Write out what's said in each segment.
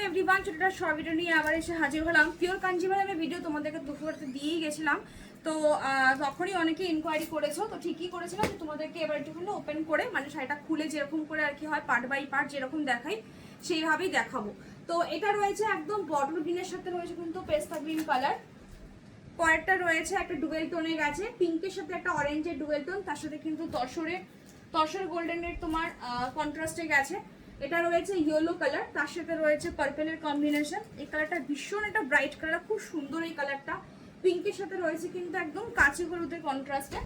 Everyone, ছোটটা short video নিয়ে আবার এসে হাজির হলাম। পিওর কাঞ্জিভারামের ভিডিও তোমাদেরকে দুপুরতে দিয়েই গেছিলাম। তো তখনই অনেকে ইনকোয়ারি করেছো, তো ঠিকই করেছিলাম যে তোমাদেরকে এবার একটুখানি ওপেন করে মানে শাড়িটা খুলে যেরকম করে আর কি হয় পার্ট বাই পার্ট যেরকম দেখাই সেইভাবেই দেখাবো। তো এটা রয়েছে একদম বটল গ্রিনের সাথে রয়েছে কিন্তু পেস্তা গ্রিন কালার, পরেরটা রয়েছে একটা ডুয়েল টোনে গেছে পিঙ্কের সাথে একটা অরেঞ্জের ডুয়েল টোন, তার সাথে কিন্তু তসর গোল্ডেনের তোমার কন্ট্রাস্টে গেছে। এটা রয়েছে ইয়েলো কালার, তার সাথে রয়েছে পার্পেলের কম্বিনেশন। এই কালারটা ভীষণ একটা ব্রাইট কালার, খুব সুন্দর এই কালারটা। পিঙ্কের সাথে রয়েছে কিন্তু একদম কাঁচি হলুদের কন্ট্রাস্টে।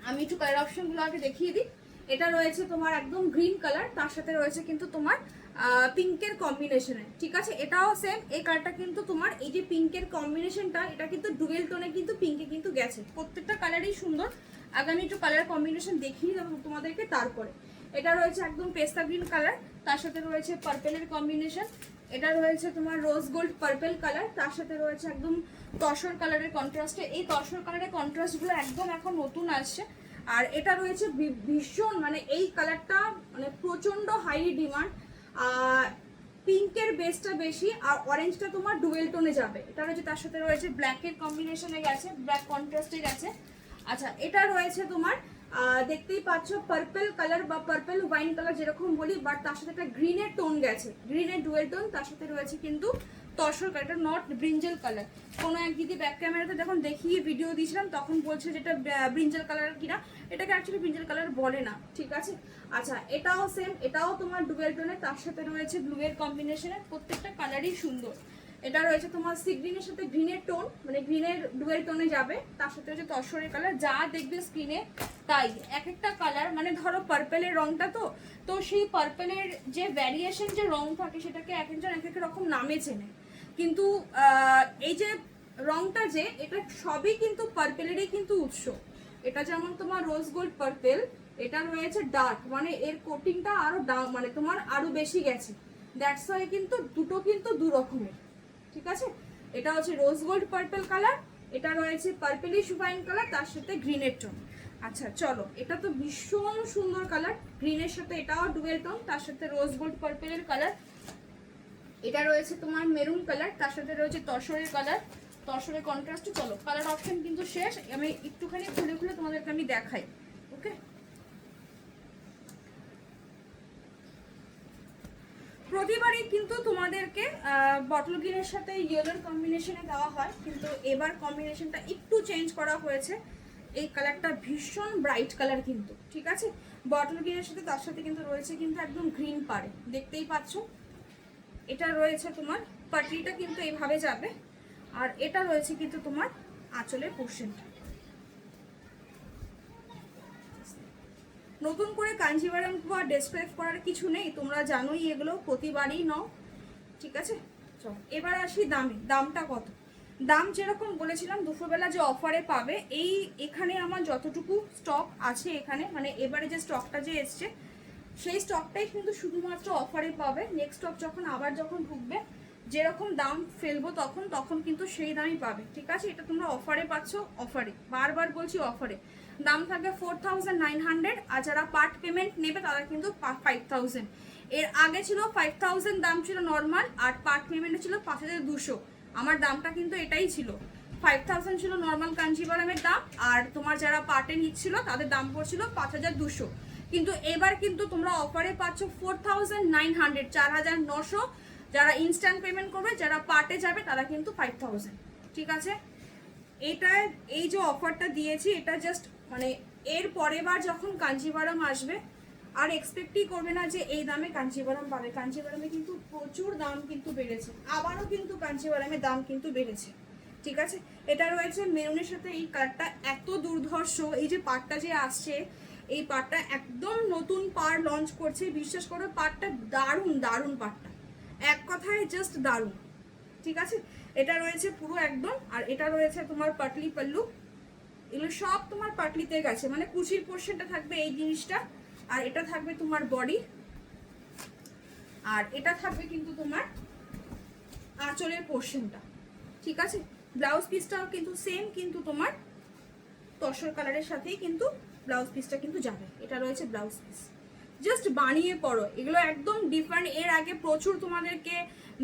আমি একটু কালার অপশনগুলো আগে দেখিয়ে দিই। এটা রয়েছে তোমার একদম গ্রিন কালার, তার সাথে রয়েছে কিন্তু তোমার পিঙ্কের কম্বিনেশনে, ঠিক আছে। এটাও সেম, এই কালারটা কিন্তু তোমার এই যে পিঙ্কের কম্বিনেশনটা এটা কিন্তু ডুয়েল টোনে কিন্তু পিঙ্কে কিন্তু গেছে। প্রত্যেকটা কালারই সুন্দর। আগে আমি একটু কালার কম্বিনেশন দেখিয়ে দেবো তোমাদেরকে। তারপরে এটা রয়েছে একদম পেস্তা গ্রিন কালার, তার সাথে রয়েছে পার্পেলের কম্বিনেশন। এটা রয়েছে তোমার রোজ গোল্ড পার্পেল কালার, তার সাথে রয়েছে একদম তসর কালারের কন্ট্রাস্টে। এই তসর কালারের কন্ট্রাস্টগুলো একদম এখন নতুন আসছে। আর এটা রয়েছে ভীষণ মানে এই কালারটা মানে প্রচন্ড হাই ডিমান্ড। পিঙ্কের বেসটা বেশি আর অরেঞ্জটা তোমার ডুয়েল টোনে যাবে। এটা রয়েছে তার সাথে রয়েছে ব্ল্যাকের কম্বিনেশনে গেছে, ব্ল্যাক কন্ট্রাস্টে গেছে। আচ্ছা, এটা রয়েছে তোমার দেখতেই পাচ্ছ পার্পল কালার বা পার্পল ওয়াইন কালার যেরকম বলি, বাট তার সাথে একটা গ্রিনের টোন গেছে, গ্রিনের ডুয়েল টোন। তার সাথে রয়েছে কিন্তু তসর কালার, এটা নট ব্রিঞ্জেল কালার। কোনো এক দিদি ব্যাক ক্যামেরাতে যখন দেখিয়ে ভিডিও দিয়েছিলাম তখন বলছে যেটা ব্রিঞ্জেল কালার কিনা, এটাকে অ্যাকচুয়ালি ব্রিঞ্জেল কালার বলে না, ঠিক আছে। আচ্ছা, এটাও সেম, এটাও তোমার ডুয়েল টোনে, তার সাথে রয়েছে ব্লু এর কম্বিনেশনে। প্রত্যেকটা কালারই সুন্দর। এটা রয়েছে তোমার সি গ্রিনের সাথে গ্রিনের টোন, মানে গ্রিনের ডুয়েল টোনে যাবে, তার সাথে হচ্ছে তসরের কালার। যা দেখবে স্ক্রিনে তাই, এক একটা কালার মানে ধরো পার্পেলের রংটা তো সেই পার্পেলের যে ভ্যারিয়েশন যে রং থাকে সেটাকে এক একজন এক এক রকম নামে চেনে। কিন্তু এই যে রংটা যে এটা সবই কিন্তু পার্পেলেরই কিন্তু উৎস। এটা যেমন তোমার রোজ গোল্ড পার্পেল, এটা রয়েছে ডার্ক, মানে এর কোটিংটা আরো মানে তোমার আরো বেশি গেছে। দ্যাটস ওয়াই কিন্তু দুটো কিন্তু দু রকমের, ঠিক আছে। এটা হচ্ছে রোজ গোল্ড পার্পল কালার, এটা রয়েছে পার্পলিশ ওয়াইন কালার, তার সাথে গ্রিনের টোন। আচ্ছা চলো, এটা তো ভীষণ সুন্দর কালার, গ্রিনের সাথে এটাও ডুয়েল টোন, তার সাথে রোজ গোল্ড পার্পলের কালার। এটা রয়েছে তোমার মেরুন কালার, তার সাথে রয়েছে তসরের কালার, তসরের কন্ট্রাস্ট। চলো কালার অপশন কিন্তু শেষ, আমি একটুখানি খুলে খুলে তোমাদেরকে আমি দেখাই। ওকে, প্রতিবারই কিন্তু তোমাদেরকে বটল গ্রিনের সাথে ইয়েলোর কম্বিনেশনে দেওয়া হয়, কিন্তু এবার কম্বিনেশনটা একটু চেঞ্জ করা হয়েছে। এই কালারটা ভীষণ ব্রাইট কালার কিন্তু, ঠিক আছে। বটল গ্রিনের সাথে তার সাথে কিন্তু রয়েছে কিন্তু একদম গ্রিন পাড়ে, দেখতেই পাচ্ছ। এটা রয়েছে তোমার পাটলিটা কিন্তু এইভাবে যাবে, আর এটা রয়েছে কিন্তু তোমার আঁচলের পোর্শনটা। নতুন করে কাঞ্জিভারাম বা ডেসক্রাইব করার কিছু নেই, তোমরা জানোই এগুলো প্রতিবারই নাও, ঠিক আছে। চলো এবার আসি দামে, দামটা কত। দাম যেরকম বলেছিলাম দুপুরবেলা যে অফারে পাবে, এখানে আমার যতটুকু স্টক আছে এখানে, মানে এবারে যে স্টকটা যে এসছে সেই স্টকটাই কিন্তু শুধুমাত্র অফারে পাবে। নেক্সট স্টক যখন আবার যখন ঢুকবে যেরকম দাম ফেলবো তখন কিন্তু সেই দামই পাবে, ঠিক আছে। এটা তোমরা অফারে পাচ্ছ, অফারে বারবার বলছি অফারে। দাম থাকবে 4900, আর যারা পার্ট পেমেন্ট নেবে তারা কিন্তু 5000। এর আগে ছিল 5000 দাম ছিল নর্মাল, আর পার্ট পেমেন্টে ছিল 5200। আমার দামটা কিন্তু এটাই ছিল, 5000 ছিল নর্মাল কাঞ্জিভারামের দাম, আর তোমার যারা পার্টে নিচ্ছিল তাদের দাম পড়ছিল 5200। কিন্তু এবার কিন্তু তোমরা অফারে পাচ্ছ 4900, 4900। যারা ইনস্ট্যান্ট পেমেন্ট করবে, যারা পার্টে যাবে তারা কিন্তু 5000, ঠিক আছে। এটা এই যে অফারটা দিয়েছি এটা জাস্ট মানে এর পরের বার যখন কাঞ্জিভারাম আসবে আর এক্সপেক্টই করবে না যে এই দামে কাঞ্জিভারাম পাবে। কাঞ্জিভারামে কিন্তু প্রচুর দাম কিন্তু বেড়েছে, আবারও কিন্তু কাঞ্জিভারামের দাম কিন্তু বেড়েছে, ঠিক আছে। এটা রয়েছে মেরুনের সাথে এই কালারটা এত দুর্ধর্ষ। এই যে পাড়টা যে আসছে, এই পাড়টা একদম নতুন পাড় লঞ্চ করছে, বিশ্বাস করো পাড়টা দারুণ দারুণ, পাড়টা এক কথায় জাস্ট দারুণ, ঠিক আছে। এটা রয়েছে পুরো একদম, আর এটা রয়েছে তোমার পাটলি পাল্লু। এগুলো সব তোমার পাটলিতে গেছে, মানে কুচির পোর্শনটা থাকবে এই জিনিসটা, আর এটা থাকবে তোমার বডি, আর এটা থাকবে কিন্তু তোমার আঁচলের পোর্শনটা, ঠিক আছে। ব্লাউজ পিসটাও কিন্তু সেম, কিন্তু তোমার তসর কালারের সাথেই কিন্তু ব্লাউজ পিসটা কিন্তু যাবে। এটা রয়েছে ব্লাউজ পিস। জাস্ট বানিয়ে পড়ো, এগুলো একদম ডিফারেন্ট। এর আগে প্রচুর তোমাদেরকে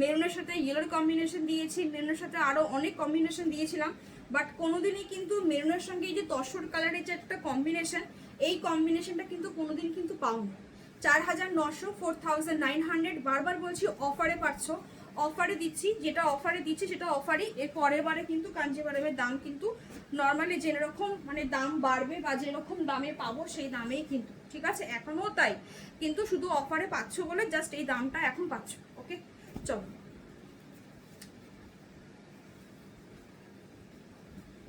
মেরুনের সাথে ইয়েলোর কম্বিনেশন দিয়েছি, মেরুনের সাথে আরও অনেক কম্বিনেশন দিয়েছিলাম, বাট কোনোদিনই কিন্তু মেরুনের সঙ্গে এই যে তসর কালারের যে একটা কম্বিনেশন, এই কম্বিনেশনটা কিন্তু কোনোদিন কিন্তু পাওনি। 4900, 4900, বারবার বলছি অফারে পাচ্ছ, অফারে দিচ্ছি, যেটা অফারে দিচ্ছি সেটা অফারই। এর পরের বারে কিন্তু কাঞ্জিভারামের দাম কিন্তু নর্মালি যেরকম মানে দাম বাড়বে বা যেরকম দামে পাবো সেই দামেই কিন্তু, ঠিক আছে, এখনও তাই, কিন্তু শুধু অফারে পাচ্ছ বলে জাস্ট এই দামটা এখন পাচ্ছ। ওকে, চলো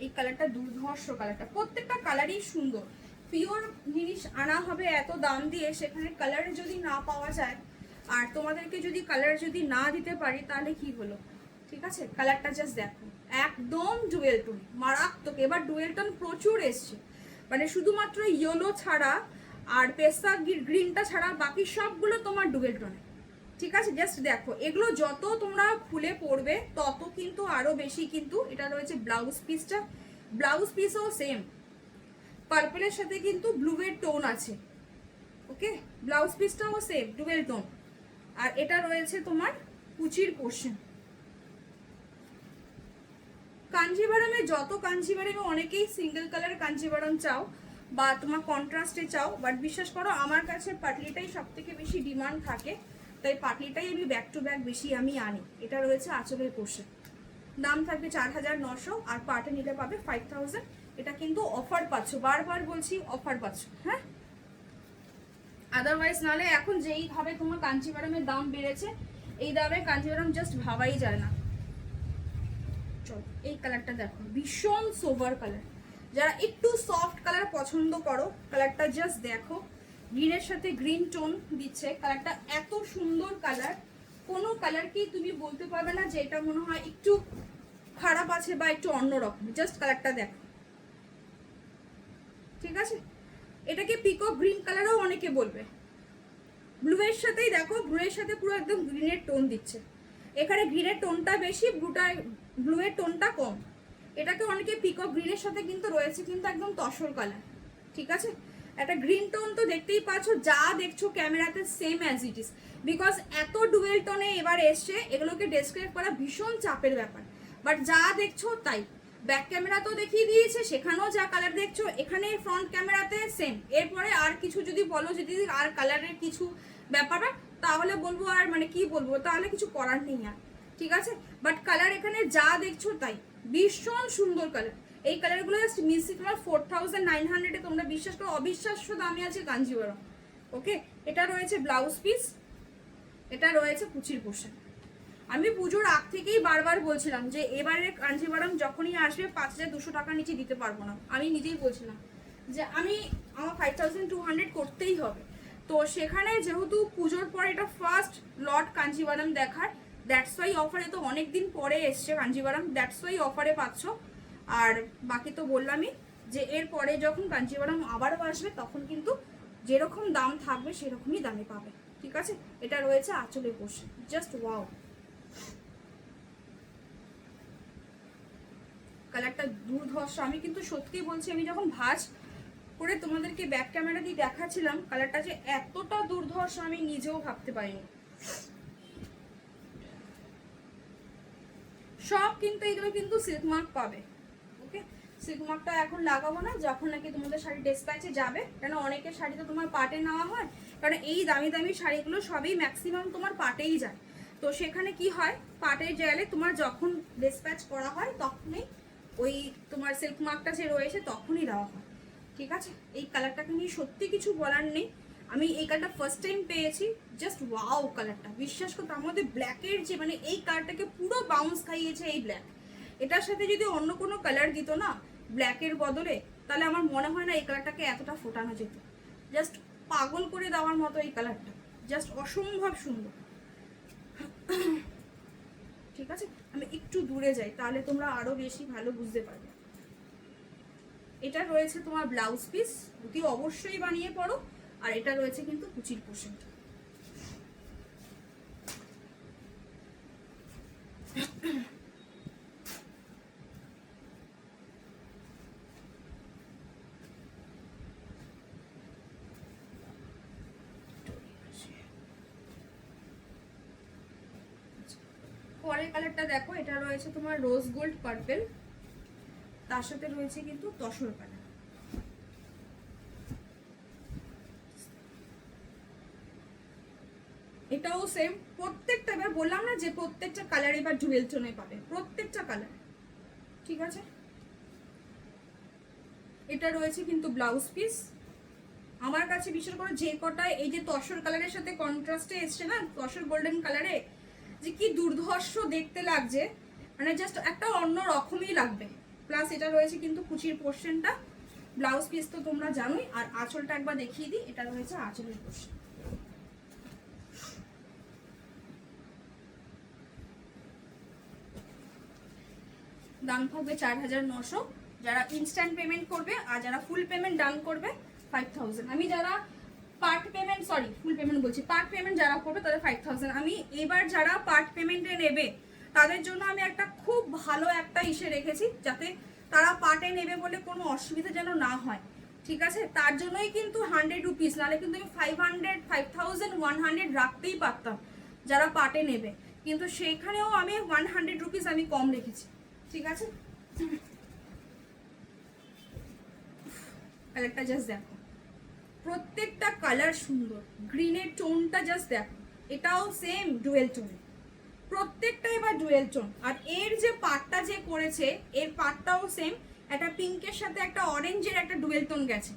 এই কালারটা দুর্ধর্ষ কালারটা, প্রত্যেকটা কালারই সুন্দর। পিওর জিনিস আনা হবে এত দাম দিয়ে, সেখানে কালার যদি না পাওয়া যায় আর তোমাদেরকে যদি কালার যদি না দিতে পারি তাহলে কি হলো, ঠিক আছে। কালারটা জাস্ট দেখো, একদম ডুয়েল টোন, মারাত্মক। এবার ডুয়েল টোন প্রচুর এসছে, মানে শুধুমাত্র ইয়েলো ছাড়া আর পেস্তা গ্রিনটা ছাড়া বাকি সবগুলো তোমার ডুয়েল টোনে, ঠিক আছে। জাস্ট দেখো, এগুলো যত তোমরা খুলে পড়বে তত কিন্তু আরো বেশি কিন্তু। এটা রয়েছে ব্লাউজ পিসটা, ব্লাউজ পিসও সেম পার্পলের সাথে কিন্তু ব্লু এর টোন আছে। ওকে, ব্লাউজ পিসটাও সেম ডুয়েল টোন। আর এটা রয়েছে তোমার কুচির পোর্শন। কাঞ্জিভারামে যত কাঞ্জিভারামে অনেকেই সিঙ্গেল কালার কাঞ্জিভারাম চাও বা তোমার কন্ট্রাস্টে চাও, বাট বিশ্বাস করো আমার কাছে পাটলিটাই সব থেকে বেশি ডিমান্ড থাকে, তাই পাটলিটাই আমি ব্যাক টু ব্যাক বেশি আমি আনি। এটা রয়েছে আঁচলের পোর্শন, দাম থাকবে 4900 আর পাটে নিলে পাবে 5000। এটা কিন্তু অফার পাচ্ছ, বারবার বলছি অফার পাচ্ছ, হ্যাঁ। আদারওয়াইজ নালে এখন যেইভাবে তোমার কাঞ্জিভারামের দাম বেড়েছে, এই দামে কাঞ্জিভারাম জাস্ট ভাবাই যায় না। চলো এই কালারটা দেখো, ভীষণ সোভার কালার। যারা একটু সফট কালার পছন্দ করো, কালারটা জাস্ট দেখো, গ্রিনের সাথে গ্রিন টোন দিচ্ছে। কালারটা এত সুন্দর কালার, কোনো কালারকেই তুমি বলতে পারবে না যে এটা মনে হয় একটু খারাপ আছে বা একটু অন্যরকম। জাস্ট কালারটা দেখো, ঠিক আছে। এটাকে পিকক গ্রিন কালারও অনেকে বলবে। ব্লু এর সাথেই দেখো, ব্লু এর সাথে পুরো একদম গ্রিনের টোন দিচ্ছে। এখানে গ্রিনের টোনটা বেশি, ব্লু এর টোনটা কম। এটাকে অনেকে পিকক গ্রিনের সাথে কিন্তু রয়েছে কিন্তু একদম তসর কালার, ঠিক আছে। একটা গ্রিন টোন তো দেখতেই পাচ্ছ, যা দেখছো ক্যামেরাতে same as it is, because এত ডুয়েল টোনে এবার এসছে, এগুলোকে ডেসক্রাইব করা ভীষণ চাপের ব্যাপার। বাট যা দেখছো তাই, ব্যাক ক্যামেরা তো দেখিয়ে দিয়েছে, সেখানেও যা কালার দেখছো এখানে ফ্রন্ট ক্যামেরাতে সেম। এরপরে আর কিছু যদি বলো, যদি আর কালারের কিছু ব্যাপার তাহলে বলবো আর মানে কি বলবো, তাহলে কিছু করার নেই আর, ঠিক আছে। বাট কালার এখানে যা দেখছো তাই, ভীষণ সুন্দর কালার। এই কালারগুলো জাস্ট মিসি তোমার 4900-এ, তোমরা বিশ্বাস করো অবিশ্বাস্য দামে আছে কাঞ্জিভারাম। ওকে, এটা রয়েছে ব্লাউজ পিস, এটা রয়েছে কুচির পোশাক। আমি পুজোর আগ থেকেই বারবার বলছিলাম যে এবারে কাঞ্জিভারাম যখনই আসবে 5200 টাকার নিচে দিতে পারবো না। আমি নিজেই বলছিলাম যে আমার 5200 করতেই হবে। তো সেখানে যেহেতু পুজোর পর এটা ফার্স্ট লট কাঞ্জিভারাম দেখার, দ্যাটস ওয়াই অফারে, তো অনেকদিন পরে এসছে কাঞ্জিভারাম, দ্যাটস ওয়াই অফারে পাচ্ছ। আর বাকি তো বললামই যে এর পরে যখন কাঞ্জিভারাম আবারও আসবে তখন কিন্তু যেরকম দাম থাকবে সেরকমই দামে পাবে, ঠিক আছে। এটা রয়েছে আঁচলের পোর্শন, জাস্ট ওয়াও, কালারটা দুর্ধর্ষ। আমি কিন্তু সত্যি বলছি, আমি যখন ভাঁজ করে তোমাদেরকে ব্যাক ক্যামেরা দিয়ে দেখাচ্ছিলাম, কালারটা যে এতটা দুর্ধর্ষ আমি নিজেও ভাবতে পারিনি। সব কিন্তু এগুলো কিন্তু সিল্ক মার্ক পাবে। ওকে, সিল্ক মার্কটা এখন লাগাবো না, যখন নাকি তোমাদের শাড়ি ডেসপ্যাচে যাবে, কেন অনেকের শাড়ি তো তোমার পাটে নেওয়া হয়, কারণ এই দামি দামি শাড়িগুলো সবই ম্যাক্সিমাম তোমার পাটেই যায়। তো সেখানে কি হয়, পাটে গেলে তোমার যখন ডেসপ্যাচ করা হয় তখনই ওই তোমার সিল্ক মার্কটা যে রয়েছে তখনই দেওয়া হয়, ঠিক আছে। এই কালারটাকে নিয়ে সত্যি কিছু বলার নেই। আমি এই কালারটা ফার্স্ট টাইম পেয়েছি, জাস্ট ওয়াও কালারটা, বিশ্বাস করতে। তার মধ্যে ব্ল্যাকের যে মানে এই কালারটাকে পুরো বাউন্স খাইয়েছে এই ব্ল্যাক। এটার সাথে যদি অন্য কোনো কালার দিত না ব্ল্যাকের বদলে, তাহলে আমার মনে হয় না এই কালারটাকে এতটা ফোটানো যেত। জাস্ট পাগল করে দেওয়ার মতো এই কালারটা, জাস্ট অসম্ভব সুন্দর, ঠিক আছে। আমি একটু দূরে যাই তাহলে তোমরা আরো বেশি ভালো বুঝতে পারবে। এটা রয়েছে তোমার ব্লাউজ পিস, অতি অবশ্যই বানিয়ে পড়ো। আর এটা রয়েছে কিন্তু কুচির পোর্শনটা। পরের কালারটা দেখো, এটা রয়েছে তোমার রোজ গোল্ড পার্পল, তার সাথে রয়েছে কিন্তু তসর কালার। এটাও সেম প্রত্যেকটা, এবার বললাম না যে প্রত্যেকটা কালার এবার ডুয়েল টোনে পাবে, প্রত্যেকটা কালার। ঠিক আছে, এটা রয়েছে কিন্তু ব্লাউজ পিস। আমার কাছে বিশেষ করে যে কটায় এই যে তসর কালারের সাথে কন্ট্রাস্টে এসছে না, তসর গোল্ডেন কালারে, যে কি দুর্ধর্ষ দেখতে লাগছে, মানে জাস্ট একটা অন্য রকমই লাগবে। প্লাস এটা রয়েছে কিন্তু কুচির পোর্শনটা, ব্লাউজ পিস তো তোমরা জানোই। আর আঁচলটা একবার দেখিয়ে দিই, এটা রয়েছে আঁচলের পোর্শন। দাম থাকবে 4900, যারা ইনস্ট্যান্ট পেমেন্ট করবে, আর যারা ফুল পেমেন্ট ডান করবে 5000। আমি যারা part payment, sorry full payment বলছি, পার্ট পেমেন্ট যারা করবে তাদের 5000। আমি এবার যারা পার্ট পেমেন্টে নেবে তাদের জন্য আমি একটা খুব ভালো একটা ইসে রেখেছি, যাতে তারা পার্টে নেবে বলে কোনো অসুবিধা যেন না হয়। ঠিক আছে, তার জন্যই কিন্তু 100 রুপিস, নাহলে কিন্তু আমি 500 5100 রাখতেই পারতাম যারা পার্টে নেবে, কিন্তু সেইখানেও আমি 100 রুপিস আমি কম রেখেছি। ঠিক আছে, কালারটা জাস্ট দেখো, প্রত্যেকটা কালার সুন্দর। গ্রিনের টোনটা জাস্ট দেখো, এটাও সেম ডুয়েল টোন, প্রত্যেকটা এবার ডুয়েল টোন। আর এর যে পাটটা যে করেছে, এর পাটটাও সেম, একটা পিঙ্কের সাথে একটা অরেঞ্জের একটা ডুয়েল টোন গেছে,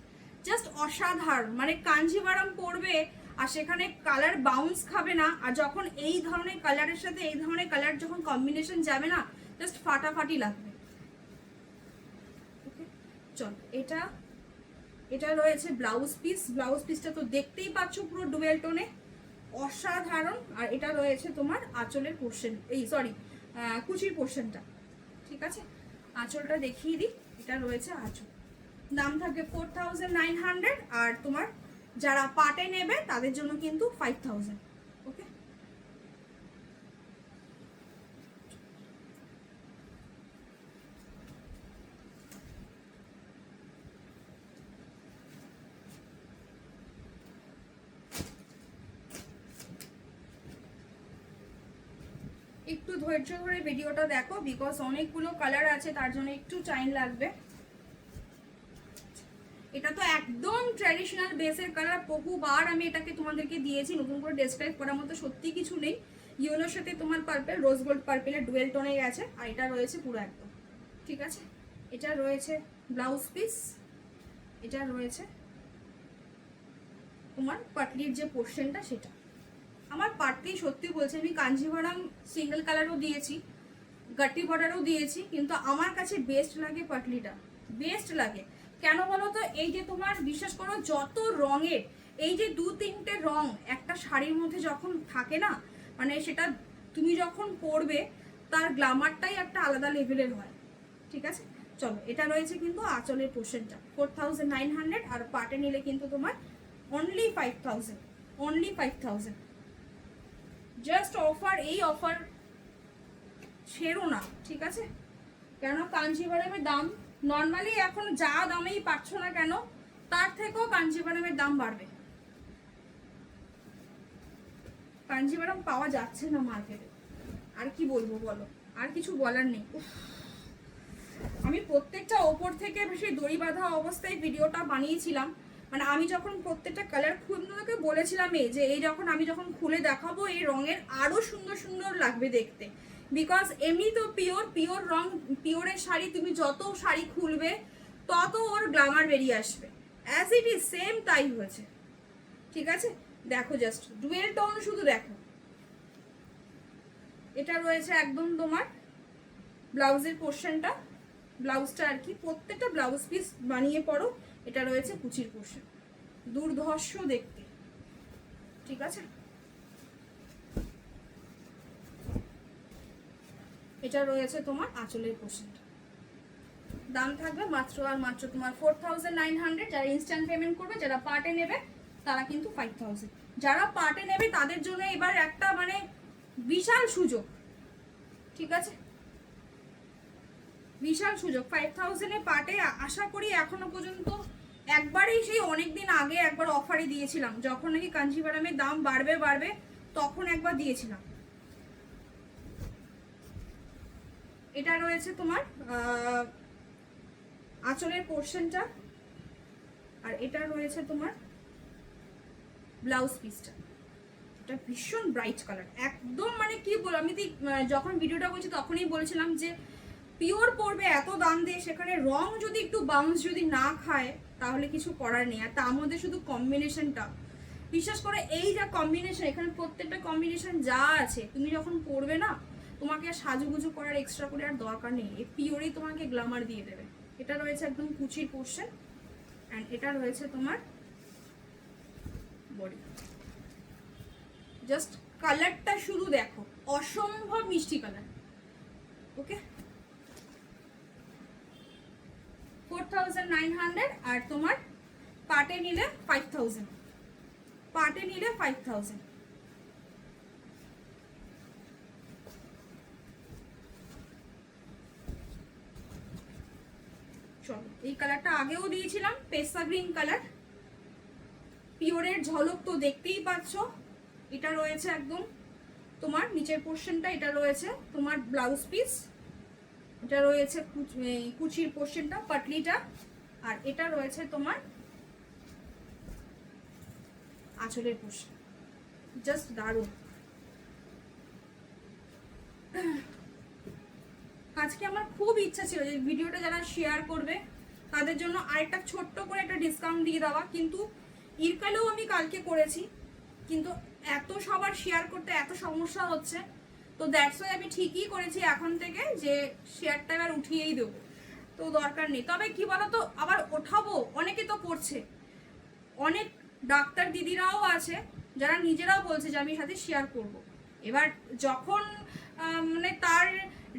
জাস্ট অসাধারণ। মানে কাঞ্জিভারাম পরবে আর সেখানে কালার বাউন্স খাবে না, আর যখন এই ধরনের কালারের সাথে এই ধরনের কালার যখন কম্বিনেশন যাবে না, জাস্ট ফাটাফাটি লাগবে। ওকে, চল, এটা রয়েছে ব্লাউজ পিস। ব্লাউজ পিসটা তো দেখতেই পাচ্ছ পুরো ডুয়েল টোনে, অসাধারণ। আর এটা রয়েছে তোমার আঁচলের পোর্শন, এই সরি কুচির পোর্শনটা। ঠিক আছে, আঁচলটা দেখিয়ে দিই, এটা রয়েছে আঁচল। দাম থাকবে 4900, আর তোমার যারা পাটে নেবে তাদের জন্য কিন্তু 5000। ওকে, একটু ধৈর্য ধরে ভিডিওটা দেখো, বিকজ অনেকগুলো কালার আছে, তার জন্য একটু টাইম লাগবে। এটা তো একদম ট্র্যাডিশনাল বেসের কালার, বহুবার আমি এটাকে তোমাদেরকে দিয়েছি, নতুন করে ডেসক্রাইব করার মতো সত্যি কিছু নেই। ইয়েলোর সাথে তোমার পার্পল, রোজ গোল্ড পার্পেলের ডুয়েল টোনে গেছে, আর এটা রয়েছে পুরো একদম। ঠিক আছে, এটা রয়েছে ব্লাউজ পিস, এটা রয়েছে তোমার পাটলির যে পোর্শনটা সেটা। আমার পাটলি সত্যি বলছি, আমি কাঞ্জিভারাম সিঙ্গেল কালারও দিয়েছি, গাটি বর্ডারও দিয়েছি, কিন্তু আমার কাছে বেস্ট লাগে পাটলিটা, বেস্ট লাগে। কেন বলো তো, এই যে তোমার বিশ্বাস করো যত রঙের, এই যে 2-3টে রং একটা শাড়ির মধ্যে যখন থাকে না, মানে সেটা তুমি যখন পরবে তার গ্ল্যামারটাই একটা আলাদা লেভেলের হয়। ঠিক আছে, চলো, এটা রয়েছে কিন্তু আঁচলের পোর্শনটা 4900, আর পাটে নিলে কিন্তু তোমার অনলি 5000, অনলি 5000। জাস্ট অফার, এই অফার ছেড়ো না। ঠিক আছে, কেন কাঞ্জিভারামের দাম নর্মালি এখন যা দামেই পাচ্ছ না কেন, তার থেকেও কাঞ্জিভারামের দাম বাড়বে। কাঞ্জিভারাম পাওয়া যাচ্ছে না মার্কেটে, আর কি বলবো বলো, আর কিছু বলার নেই। আমি প্রত্যেকটা ওপর থেকে বেশি দড়ি বাঁধা অবস্থায় ভিডিওটা বানিয়েছিলাম, মানে আমি যখন প্রত্যেকটা কালার খুলতে বলেছিলাম যে এই আমি যখন খুলে দেখাবো এই রঙের আরো সুন্দর সুন্দর লাগবে দেখতে, বিকজ এমনি তো পিওর রং, পিওরের শাড়ি তুমি যত শাড়ি খুলবে তত ওর গ্ল্যামার বেরিয়ে আসবে, অ্যাজ ইট ইজ সেম তাই হয়েছে। ঠিক আছে, দেখো জাস্ট ডুয়েল টোন, শুধু দেখো। এটা রয়েছে একদম তোমার ব্লাউজের পোর্শনটা, ব্লাউজটা আর কি, প্রত্যেকটা ব্লাউজ পিস বানিয়ে পড়ো। এটা রয়েছে কুচির পোর্শন, দুর্ধর্ষ দেখতে। ঠিক আছে, এটা রয়েছে তোমার আঁচলের পোর্শনটা। দাম থাকবে মাত্র আর মাত্র তোমার 4900। যারা ইনস্ট্যান্ট পেমেন্ট করবে, যারা পার্টে নেবে তারা কিন্তু 5000। যারা পার্টে নেবে তাদের জন্য এবার একটা মানে বিশাল সুযোগ। ঠিক আছে, বিশাল সুযোগ। 5000-এ পার্টে আশা করি এখনো পর্যন্ত একবারই, সেই অনেকদিন আগে একবার অফারে দিয়েছিলাম, যখন নাকি কাঞ্জিভারামের দাম বাড়বে তখন একবার দিয়েছিলাম। এটা রয়েছে তোমার আঁচলের পোর্শনটা, আর এটা রয়েছে তোমার ব্লাউজ পিসটা। এটা ভীষণ ব্রাইট কালার, একদম মানে কি বলবো, আমি যখন ভিডিওটা করছি তখনই বলেছিলাম যে পিওর পড়বে এত দাম দিয়ে, সেখানে রং যদি একটু বাউন্স যদি না খায় তাহলে কিছু করার নেই। আর তার মধ্যে শুধু কম্বিনেশনটা, বিশেষ করে এই যা কম্বিনেশন, এখানে প্রত্যেকটা কম্বিনেশন যা আছে, তুমি যখন পড়বে না তোমাকে আর সাজুগুজু করার এক্সট্রা করে আর দরকার নেই, এই পিওরই তোমাকে গ্ল্যামার দিয়ে দেবে। এটা রয়েছে একদম কুচির পোর্শন, অ্যান্ড এটা রয়েছে তোমার বডি। জাস্ট কালারটা শুধু দেখো, অসম্ভব মিষ্টি কালার। ওকে, 4900, আর তোমার পাটে নিলে 5000, পাটে নিলে 5000। চলো, এই কালারটা আগেও দিয়েছিলাম, পেস্তা গ্রিন কালার, পিওরের ঝলক তো দেখতেই পাচ্ছ। এটা রয়েছে একদম তোমার নিচের পোর্শনটা, এটা রয়েছে তোমার ব্লাউজ পিস, এটা রয়েছে কুচির পোর্শনটা, পাটলিটা, আর এটা রয়েছে তোমার আঁচলের পোর্শন। জাস্ট দারুণ। আজকে আমার খুব ইচ্ছা ছিল যে ভিডিওটা যারা শেয়ার করবে তাদের জন্য আরেকটা ছোট্ট করে একটা ডিসকাউন্ট দিয়ে দেওয়া, কিন্তু ইরকালেও আমি কালকে করেছি, কিন্তু এত সবার শেয়ার করতে এত সমস্যা হচ্ছে, তো দ্যাটস ওয়াই আমি ঠিকই করেছি এখন থেকে যে শেয়ারটা এবার উঠিয়েই দেবো, তো দরকার নেই। তবে কি বলতো, আবার ওঠাবো, অনেকে তো করছে, অনেক ডাক্তার দিদিরাও আছে যারা নিজেরাও বলছে যে আমি সাথে শেয়ার করব। এবার যখন মানে তার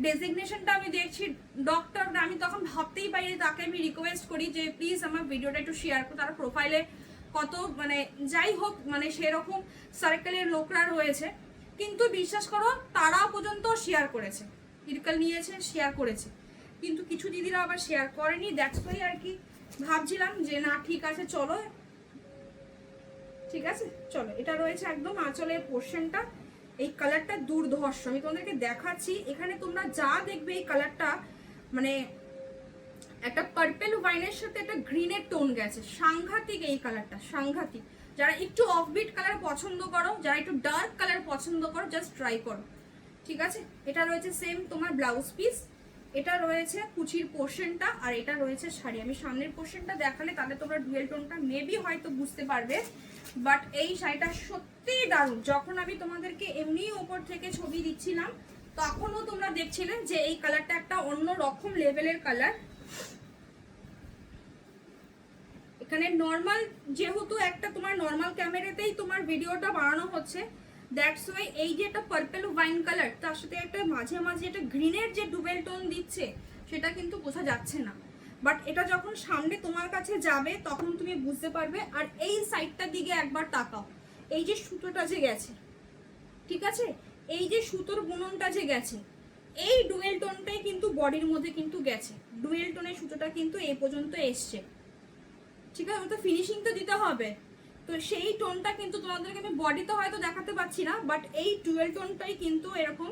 ডেজিগনেশনটা আমি দেখছি ডক্টর, আমি তখন ভাবতেই পারি, তাকে আমি রিকোয়েস্ট করি যে প্লিজ আমার ভিডিওটা একটু শেয়ার করো। তার প্রোফাইলে কত মানে যাই হোক মানে সেরকম সার্কেলের লোকরা রয়েছে, কিন্তু বিশ্বাস করো তারা পর্যন্ত শেয়ার করেছে, ইরকাল নিয়েছে, শেয়ার করেছে, কিন্তু কিছু দিদিরা আবার শেয়ার করেনি। দ্যাটস ওয়াই আর কি ভাবছিলাম যে না ঠিক আছে চলো, ঠিক আছে চলো। এটা রয়েছে একদম আঁচলের পোর্শনটা, এই কালারটা দুর্ধর্ষ, আমি তোমাদেরকে দেখাচ্ছি। এখানে তোমরা যা দেখবে এই কালারটা মানে একটা পার্পেল ওয়াইনের সাথে একটা গ্রিনের টোন গেছে, সাংঘাতিক এই কালারটা, সাংঘাতিক। যারা একটু অফবিট কালার পছন্দ করো, যারা একটু ডার্ক কালার পছন্দ করো, জাস্ট ট্রাই করো, ঠিক আছে। এটা রয়েছে সেম তোমার ব্লাউজ পিস, এটা রয়েছে কুচির পোর্শনটা, আর এটা রয়েছে শাড়ি। আমি সামনের পোর্শনটা দেখালে তাহলে তোমরা ডুয়েল টোনটা মেবি হয়তো বুঝতে পারবে, বাট এই শাড়িটা সত্যিই দারুণ। যখন আমি তোমাদেরকে এমনি উপর থেকে ছবি দিচ্ছিলাম তখনও তোমরা দেখছিলে যে এই কালারটা একটা অন্য রকম লেভেলের কালার। এখানে নর্মাল, যেহেতু একটা তোমার নর্মাল ক্যামেরাতেই তোমার ভিডিওটা বানানো হচ্ছে, দ্যাটস ওয়াই এই যে একটা পার্পল ওয়াইন কালার তার সাথে একটা মাঝে মাঝে একটা গ্রিনের যে ডুবেল টোন দিচ্ছে সেটা কিন্তু বোঝা যাচ্ছে না, বাট এটা যখন সামনে তোমার কাছে যাবে তখন তুমি বুঝতে পারবে। আর এই সাইডটার দিকে একবার তাকাও, এই যে সুতোটা যে গেছে, ঠিক আছে, এই যে সুতোর বুননটা যে গেছে, এই ডুয়েল টোনটাই কিন্তু বডির মধ্যে কিন্তু গেছে, ডুয়েল টোনের সুতোটা কিন্তু এই পর্যন্ত এসছে, ঠিক আছে। তো ফিনিশিং তো দিতে হবে, তো সেই টোনটা কিন্তু তোমাদেরকে আমি বডিতে হয়তো দেখাতে পাচ্ছি না, বাট এই ডুয়েল টোনটাই কিন্তু এরকম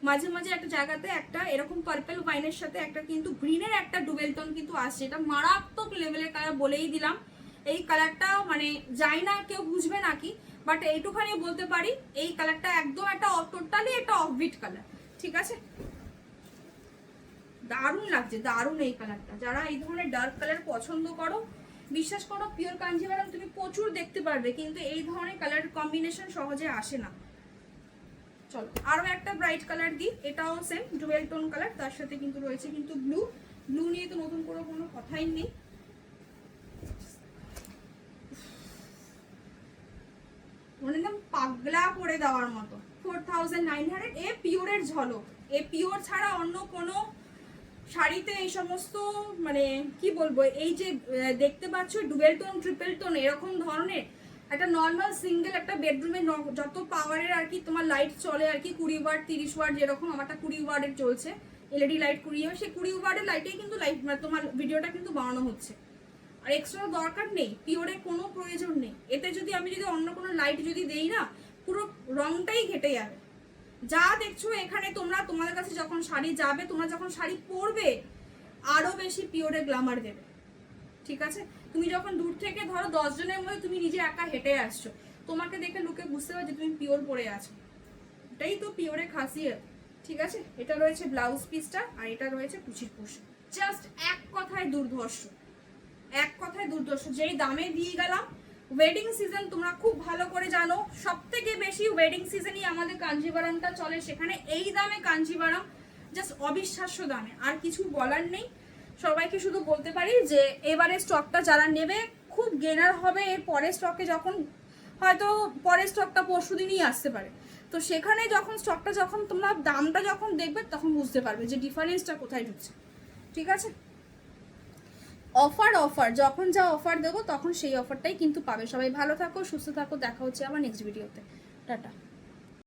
মাঝে মাঝে একটা জায়গাতে একটা এরকম পার্পল ওয়াইনের সাথে একটা কিন্তু গ্রিনের একটা ডুয়েল টোন কিন্তু আসছে। এটা মারাত্মক লেভেলের কালার, বলেই দিলাম। এই কালারটা মানে যাই না কেউ বুঝবে নাকি, বাট এইটুখানি বলতে পারি এই কালারটা একদম একটা টোটালি একটা অফবিট কালার, ঠিক আছে। দারুণ লাগছে, দারুণ এই কালারটা। যারা এই ধরনের ডার্ক কালার পছন্দ করো, বিশ্বাস করো পিওর কাঞ্জিভারাম তুমি প্রচুর দেখতে পারবে, কিন্তু এই ধরনের কালার কম্বিনেশন সহজে আসে না। চলো আরো একটা ব্রাইট কালার দিই, এটাও সেম ডুয়েল টোন কালার, তার সাথে কিন্তু রয়েছে কিন্তু ব্লু। ব্লু নিয়ে তো নতুন করে কোনো কথাই নেই। মানে একদম পাগলা করে দেওয়ার মতো। 4900 এ পিওরের ঝলক, এ পিওর ছাড়া অন্য কোনো শাড়িতে এই সমস্ত মানে কি বলবো, এই যে দেখতে পাচ্ছ ডুয়েল টোন ট্রিপল টোন এরকম ধরনের একটা নর্মাল সিঙ্গেল একটা বেডরুমে যত পাওয়ারের আর কি তোমার লাইট চলে আর কি, 20 ওয়াট 30 ওয়াট, যেরকম আমারটা 20 ওয়াটের চলছে, এলইডি লাইট 20 ওয়াট, সেই 20 ওয়াটের লাইটেই কিন্তু লাইট তোমার ভিডিওটা কিন্তু বানানো হচ্ছে। আর এক্সট্রা দরকার নেই, পিওরে কোনো প্রয়োজন নেই। এতে যদি আমি অন্য কোনো লাইট যদি দেই না, পুরো রংটাই ঘেটে যাবে। যা দেখছো এখানে তোমরা, তোমাদের কাছে যখন শাড়ি যাবে, তোমরা যখন শাড়ি পরবে আরো বেশি পিওরে গ্ল্যামার দেবে। ঠিক আছে, তুমি যখন দূর থেকে ধরো 10 জনের মধ্যে তুমি নিজে একা হেঁটে আসছো, তোমাকে দেখে লোকে বুঝতে পারবে যে তুমি পিওর পরে আছো। এটাই তো পিওরে খাসিয়ত। ঠিক আছে, এটা রয়েছে ব্লাউজ পিসটা, আর এটা রয়েছে কুচির পোশ। জাস্ট এক কথায় দুর্ধর্ষ, এক কথায় দুর্ধর্ষ। যেই দামে দিয়ে গেলাম, ওয়েডিং সিজন তোমরা খুব ভালো করে জানো, সব থেকে বেশি ওয়েডিং সিজনই আমাদের কাঞ্জিভারামটা চলে, সেখানে এই দামে কাঞ্জিভারাম জাস্ট অবিশ্বাস্য দামে, আর কিছু বলার নেই। সবাইকে শুধু বলতে পারি যে এবারে স্টকটা যারা নেবে খুব গেনার হবে। এর পরের স্টকে যখন হয়তো পরের স্টকটা পরশু দিনই আসতে পারে, তো সেখানে যখন স্টকটা যখন তোমরা দামটা যখন দেখবে তখন বুঝতে পারবে যে ডিফারেন্সটা কোথায় ঢুকছে। ঠিক আছে, অফার অফার যখন যা অফার দেবো তখন সেই অফারটাই কিন্তু পাবে। সবাই ভালো থাকো, সুস্থ থাকো, দেখা হচ্ছে আমার নেক্সট ভিডিওতে। টাটা।